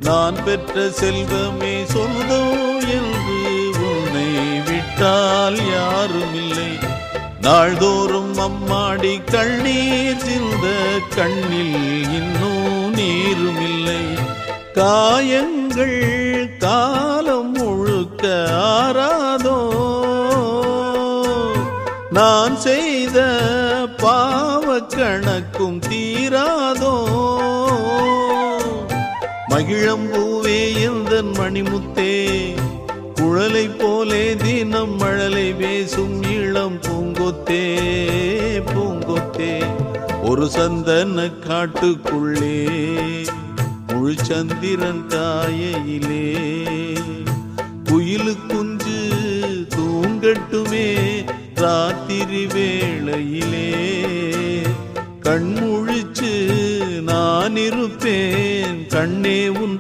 நான் பெற்ற செல்வமே சொந்தோ என்று உன்னை விட்டால் யாரும் இல்லை. நாள்தோறும் அம்மாடி கண்ணீர் சிந்த கண்ணில் இன்னும் நீரும் இல்லை. காயங்கள் காலம் முழுக்க ஆறாதோ, நான் செய்த பாவ கணக்கும் தீராதோ. மகிழம்பூவே எந்தன் மணிமுத்தே, குழலை போலே தினம் மழலை பேசும் இளம் பூங்கொத்தே பூங்கொத்தே. ஒரு சந்தன காட்டுக்குள்ளே முழு சந்திரன் காயையிலே குயிலு குஞ்சு தூங்கட்டுமே ராத்திரி வேளையிலே. கண்முழிச்சு நான் இருப்பேன் கண்ணே உன்